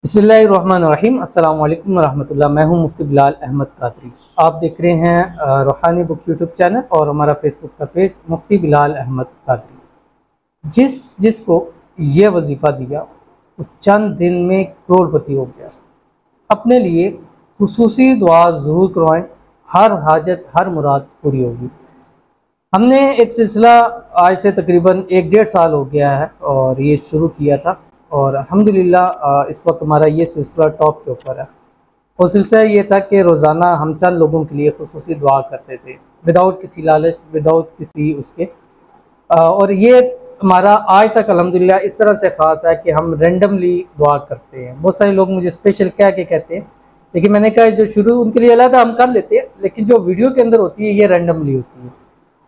बिस्मिल्लाहिर्रहमानिर्रहीम। अस्सलाम वालेकुम रहमतुल्लाह। मैं हूं मुफ्ती बिलाल अहमद कादरी। आप देख रहे हैं रूहानी बुक यूट्यूब चैनल और हमारा फेसबुक का पेज मुफ्ती बिलाल अहमद कादरी। जिसको ये वजीफ़ा दिया वो चंद दिन में करोड़पति हो गया। अपने लिए खुसूसी दुआ ज़रूर करवाएं, हर हाजत हर मुराद पूरी होगी। हमने एक सिलसिला आज से तकरीबन 1-1.5 साल हो गया है और ये शुरू किया था और अल्हम्दुलिल्लाह इस वक्त हमारा ये सिलसिला टॉप के ऊपर है। वो सिलसिला ये था कि रोज़ाना हम चंद लोगों के लिए खुसूसी दुआ करते थे, विदाउट किसी लालच, विदाउट किसी उसके। और ये हमारा आज तक अल्हम्दुलिल्लाह इस तरह से ख़ास है कि हम रैंडमली दुआ करते हैं। बहुत सारे लोग मुझे स्पेशल क्या के कहते हैं, लेकिन मैंने कहा जो शुरू उनके लिए अलग हम कर लेते हैं, लेकिन जो वीडियो के अंदर होती है ये रैंडमली होती है।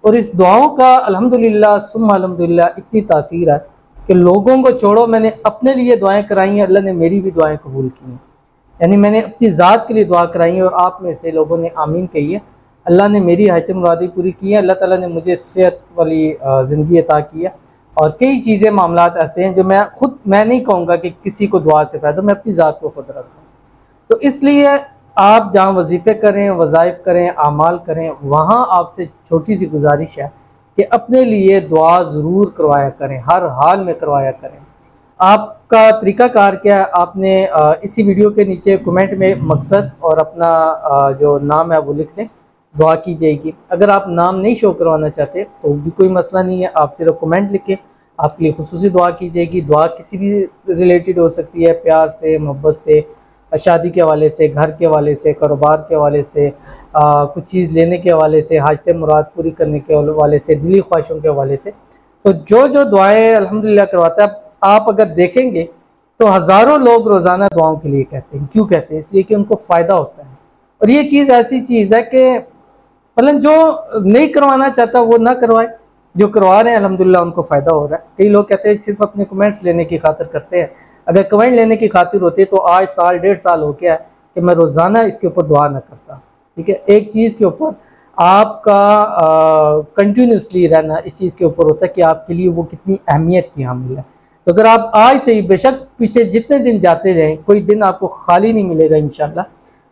और इस दुआओं का अल्हम्दुलिल्लाह सुम्मा अल्हम्दुलिल्लाह इतनी तासीर है कि लोगों को छोड़ो, मैंने अपने लिए दुआएं कराई हैं, अल्लाह ने मेरी भी दुआएं कबूल की हैं। यानी मैंने अपनी ज़ात के लिए दुआ कराई है और आप में से लोगों ने आमीन कही है। अल्लाह ने मेरी हाजत मुरादी पूरी की है। अल्लाह ताला ने मुझे सेहत वाली ज़िंदगी अता की है। और कई चीज़ें मामलात ऐसे हैं जो मैं नहीं कहूँगा कि किसी को दुआ से फ़ायदा, मैं अपनी ज़ात को खुद रखता हूँ। तो इसलिए आप जहाँ वजीफ़े करें, वज़ाइफ करें, आमाल करें, वहाँ आपसे छोटी सी गुजारिश है कि अपने लिए दुआ ज़रूर करवाया करें, हर हाल में करवाया करें। आपका तरीक़ाकार क्या है, आपने इसी वीडियो के नीचे कमेंट में मकसद और अपना जो नाम है वो लिख दें, दुआ की जाएगी। अगर आप नाम नहीं शो करवाना चाहते तो भी कोई मसला नहीं है, आप सिर्फ कमेंट लिखें, आपके लिए खुसूसी दुआ की जाएगी। दुआ किसी भी रिलेटेड हो सकती है, प्यार से, मोहब्बत से, शादी के हवाले से, घर के हवाले से, कारोबार के हवाले से, कुछ चीज़ लेने के हवाले से, हाजत मुराद पूरी करने के हवाले से, दिली ख्वाहिशों के हवाले से। तो जो दुआएं अल्हम्दुलिल्लाह करवाता है, आप अगर देखेंगे तो हज़ारों लोग रोज़ाना दुआओं के लिए कहते हैं। क्यों कहते हैं? इसलिए कि उनको फ़ायदा होता है। और ये चीज़ ऐसी चीज़ है कि मतलब जो नहीं करवाना चाहता वो ना करवाए, जो करवा रहे हैं अल्हम्दुलिल्लाह उनको फ़ायदा हो रहा है। कई लोग कहते हैं सिर्फ अपने कमेंट्स लेने की खातिर करते हैं। अगर कमेंट लेने की खातिर होती है तो आज साल 1.5 साल हो गया है कि मैं रोज़ाना इसके ऊपर दुआ ना करता। ठीक है, एक चीज़ के ऊपर आपका कंटिन्यूसली रहना इस चीज़ के ऊपर होता है कि आपके लिए वो कितनी अहमियत की हामिल है। तो अगर आप आज से ही, बेशक पीछे जितने दिन जाते रहें, कोई दिन आपको खाली नहीं मिलेगा इंशाल्लाह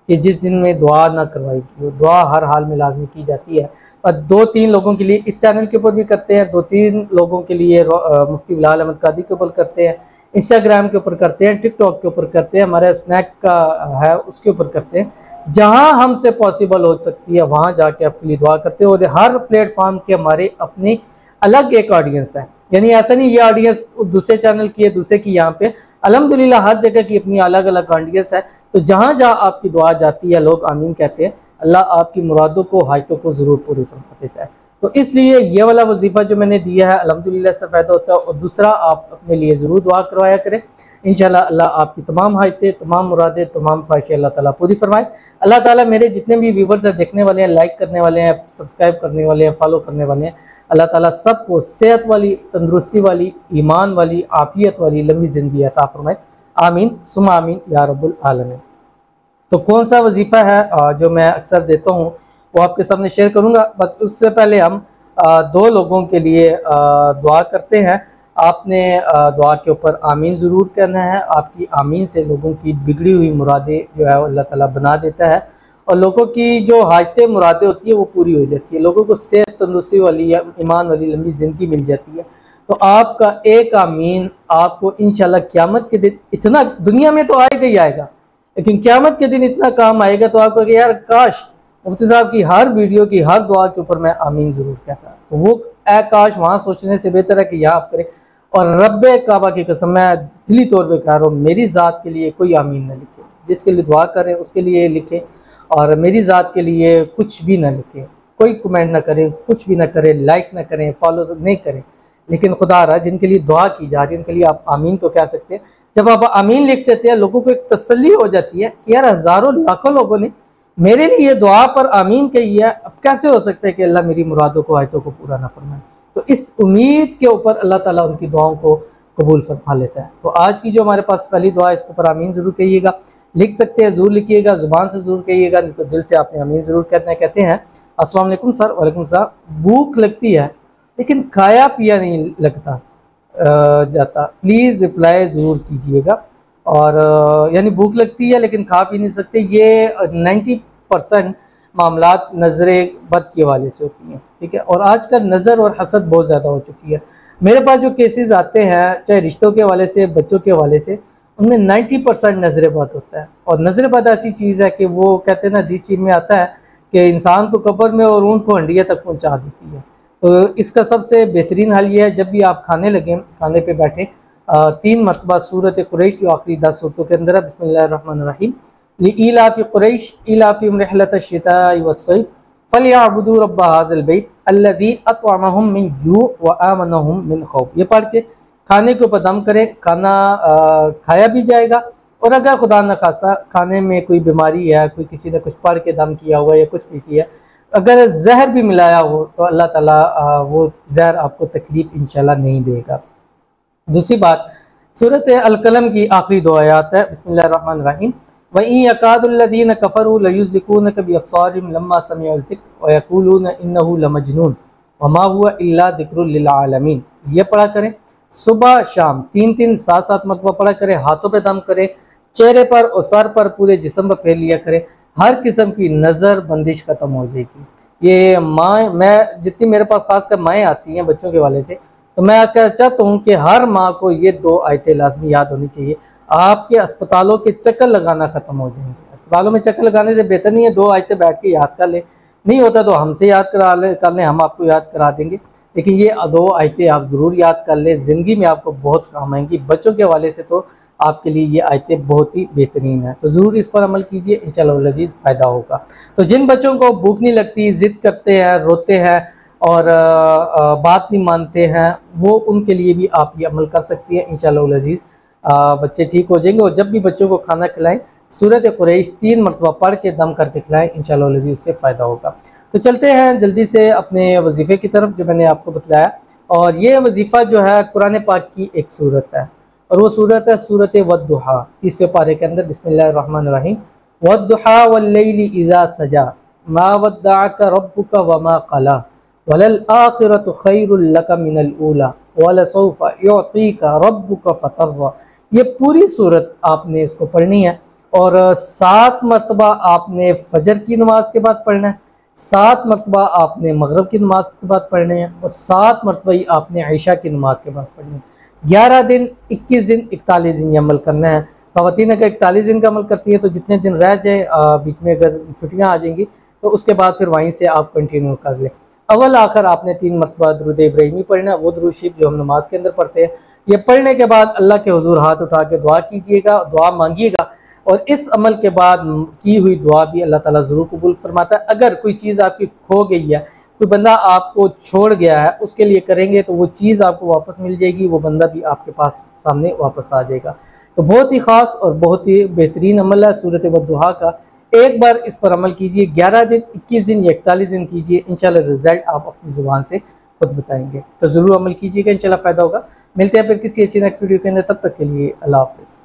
कि जिस दिन में दुआ ना करवाई की हो। दुआ हर हाल में लाजमी की जाती है। और 2-3 लोगों के लिए इस चैनल के ऊपर भी करते हैं, 2-3 लोगों के लिए मुफ्ती बिलाल अहमद कादरी के ऊपर करते हैं, इंस्टाग्राम के ऊपर करते हैं, टिकटॉक के ऊपर करते हैं, हमारे स्नैक का है उसके ऊपर करते हैं। जहां हमसे पॉसिबल हो सकती है वहां जाके आपके लिए दुआ करते हैं। और हर प्लेटफॉर्म के हमारे अपनी अलग एक ऑडियंस है। यानी ऐसा नहीं ये ऑडियंस दूसरे चैनल की है, दूसरे की यहाँ पे, अल्हम्दुलिल्लाह हर जगह की अपनी अलग अलग ऑडियंस है। तो जहाँ जहाँ आपकी दुआ जाती है लोग आमीन कहते हैं, अल्लाह आपकी मुरादों को, हाजतों को ज़रूर पूरी फरमा देता है। तो इसलिए ये वाला वजीफ़ा जो मैंने दिया है अल्हम्दुलिल्लाह से फ़ायदा होता है। और दूसरा, आप अपने लिए ज़रूर दुआ करवाया करें। इंशाल्लाह अल्लाह आपकी तमाम हाजतें, तमाम मुरादें, तमाम ख्वाहिशें अल्लाह ताला पूरी फरमाए। अल्लाह ताला मेरे जितने भी व्यूवर्स हैं, देखने वाले हैं, लाइक करने वाले हैं, सब्सक्राइब करने वाले हैं, फॉलो करने वाले हैं, अल्लाह ताला सबको सेहत वाली, तंदुरुस्ती वाली, ईमान वाली, आफ़ियत वाली लंबी ज़िंदगी अता फरमाए। आमीन सुम्मा आमीन या रब्बुल आलमीन। तो कौन सा वजीफ़ा है जो मैं अक्सर देता हूँ वो आपके सामने शेयर करूँगा। बस उससे पहले हम 2 लोगों के लिए दुआ करते हैं। आपने दुआ के ऊपर आमीन ज़रूर कहना है। आपकी आमीन से लोगों की बिगड़ी हुई मुरादें जो है अल्लाह ताला बना देता है और लोगों की जो हाजतें मुरादें होती है वो पूरी हो जाती है। लोगों को सेहत, तंदुरुस्ती वाली या ईमान वाली लंबी ज़िंदगी मिल जाती है। तो आपका एक आमीन आपको इंशाल्लाह क़यामत के दिन, इतना दुनिया में तो आएगा ही आएगा, लेकिन क़यामत के दिन इतना काम आएगा तो आपको यार काश मुफ्ती साहब की हर वीडियो की हर दुआ के ऊपर मैं आमीन ज़रूर कहता। तो वो काश वहाँ सोचने से बेहतर है कि यहाँ आप करें। और रब्बे काबा की कसम मैं दिली तौर पे कह रहा हूँ, मेरी ज़ात के लिए कोई आमीन ना लिखे। जिसके लिए दुआ करें उसके लिए लिखें, और मेरी ज़ात के लिए कुछ भी ना लिखें। कोई कमेंट ना करें, कुछ भी ना करें, लाइक ना करें, फॉलो नहीं करें। लेकिन खुदा रहा जिनके लिए दुआ की जा रही है उनके लिए आप आमीन तो कह सकते हैं। जब आप आमीन लिख देते हैं लोगों को एक तसल्ली हो जाती है कि यार हज़ारों लाखों लोगों ने मेरे लिए दुआ पर आमीन कही है, अब कैसे हो सकता है कि अल्लाह मेरी मुरादों को, हाजतों को पूरा ना फरमाए। तो इस उम्मीद के ऊपर अल्लाह ताला उनकी दुआओं को कबूल फरमा लेता है। तो आज की जो हमारे पास पहली दुआ है इसके ऊपर आमीन ज़रूर कहिएगा। लिख सकते हैं, ज़रूर लिखिएगा, ज़ुबान से ज़रूर कहिएगा, नहीं तो दिल से आपने आमीन ज़रूर कहते हैं। कहते हैं अस्सलाम वालेकुम सर। वालेकुम सलाम। भूख लगती है लेकिन खाया पिया नहीं लगता जाता, प्लीज़ रिप्लाई ज़रूर कीजिएगा। और यानी भूख लगती है लेकिन खा पी नहीं सकते। ये 90% मामलात नज़र बद के वाले से होती हैं, ठीक है। और आजकल नज़र और हसद बहुत ज़्यादा हो चुकी है। मेरे पास जो केसेस आते हैं चाहे रिश्तों के हवाले से, बच्चों के हवाले से, उनमें 90% नज़र बद होता है। और नज़र बद ऐसी चीज़ है कि वो कहते हैं ना, हदीस में आता है कि इंसान को कब्र में और ऊँट को हंडिया तक पहुँचा देती है। तो इसका सबसे बेहतरीन हल ये है, जब भी आप खाने लगें, खाने पे बैठें, 3 मरतबा सूरत कुरैश जो आखिरी 10 सूरतों के अंदर है, बिस्मिल्लाहिर्रहमानिर्रहीम, लिईलाफि कुरैश इलाफिहिम रिहलतश्शिताइ वस्सैफ फलयअबुदू रब्ब हाज़िल बैत अल्लज़ी अतअमहुम मिन जू व आमनहुम मिन खौफ। ये पढ़ के खाने के ऊपर दम करें, खाना खाया भी जाएगा। और अगर खुदा न खास्ता खाने में कोई बीमारी है, कोई किसी ने कुछ पढ़ के दम किया हुआ है या कुछ भी किया, अगर जहर भी मिलाया हो तो अल्लाह ताला वो जहर आपको तकलीफ़ इंशाल्लाह नहीं देगा। दूसरी बात, सूरत अल-कलम की आखिरी 2 आयात है, बिस्मिल्लाहिर्रहमानिर्रहीम, व इन यकादुल्लज़ीन कफ़रू लयुज़लिकूनक बिअब्सारिहिम लम्मा समिअल ज़िक्र व यक़ूलून इन्नहु लमजनून व मा हुवा इल्ला ज़िक्रुल लिल आलमीन। ये पढ़ा करें सुबह शाम 3-3 7-7 मरतबा पढ़ा करें। हाथों पे दम करें, चेहरे पर और सर पर, पूरे जिस्म पर फेर लिया करें। हर किस्म की नज़र बंदिश ख़त्म हो जाएगी। ये माँ, मैं जितनी मेरे पास खासकर माएँ आती हैं बच्चों के वाले से, तो मैं चाहता हूँ कि हर माँ को ये 2 आयतें लाजमी याद होनी चाहिए। आपके अस्पतालों के चक्कर लगाना ख़त्म हो जाएंगे। अस्पतालों में चक्कर लगाने से बेहतर नहीं है 2 आयतें बैठ के याद कर लें, नहीं होता तो हमसे याद कर लें, हम आपको याद करा देंगे। लेकिन ये 2 आयतें आप ज़रूर याद कर लें, ज़िंदगी में आपको बहुत काम आएंगी। बच्चों के हवाले से तो आपके लिए ये आयतें बहुत ही बेहतरीन है, तो ज़रूर इस पर अमल कीजिए, इंशाअल्लाह लजीज फ़ायदा होगा। तो जिन बच्चों को भूख नहीं लगती, ज़िद करते हैं, रोते हैं और बात नहीं मानते हैं, वो उनके लिए भी आप ये अमल कर सकती हैं, इंशाअल्लाह लजीज बच्चे ठीक हो जाएंगे। और जब भी बच्चों को खाना खिलाएं, सूरत कुरैश 3 मरतबा पढ़ के दम करके खिलाएं, इंशाअल्लाह लजीज उससे फ़ायदा होगा। तो चलते हैं जल्दी से अपने वजीफ़े की तरफ जो मैंने आपको बतलाया। और ये वजीफ़ा जो है कुरान पाक की एक सूरत है, और वो सूरत है सूरत वद्दुहा, 30वें पारे के अंदर, बिस्मिल्लाहिर्रहमानिर्रहीम, वद्दुहा वल्लैलि इज़ा सजा मा वद्दअका रब्बुका वमा क़ला वलल आखिरतु खैरुल लका मिनल ऊला वलसौफा युअतीका रब्बुका फतर्ज़ा। ये पूरी सूरत आपने इसको पढ़नी है। और 7 मरतबा आपने फजर की नमाज के बाद पढ़ना है, 7 मरतबा आपने मगरिब की नमाज के बाद पढ़ने हैं, और 7 मरतबा ही आपने ईशा की नमाज के बाद पढ़ने हैं। 11 दिन, 21 दिन, 41 दिन ये अमल करना है। ख़वातीन अगर 41 दिन का अमल करती है तो जितने दिन रह जाए, बीच में अगर छुट्टियाँ आ जाएंगी तो उसके बाद फिर वहीं से आप कंटिन्यू कर लें। अव्वल आखिर आपने 3 मरतबा दुरूद इब्राहिमी पढ़ना है, वो दुरूद शरीफ जो हम नमाज के अंदर पढ़ते हैं। ये पढ़ने के बाद अल्लाह के हुजूर हाथ उठा के दुआ कीजिएगा, दुआ मांगिएगा, और इस अमल के बाद की हुई दुआ भी अल्लाह ताला ज़रूर कबूल फरमाता है। अगर कोई चीज़ आपकी खो गई है, कोई बंदा आपको छोड़ गया है, उसके लिए करेंगे तो वो चीज़ आपको वापस मिल जाएगी, वो बंदा भी आपके पास सामने वापस आ जाएगा। तो बहुत ही ख़ास और बहुत ही बेहतरीन अमल है सूरत वद्दुहा का। एक बार इस पर अमल कीजिए, 11 दिन, 21 दिन या 41 दिन कीजिए, इंशाल्लाह रिज़ल्ट आप अपनी ज़ुबान से खुद बताएंगे। तो ज़रूर अमल कीजिएगा, इंशाल्लाह फ़ायदा होगा। मिलते हैं फिर किसी अच्छी नेक्स्ट वीडियो के अंदर, तब तक के लिए अल्लाह हाफ़िज़।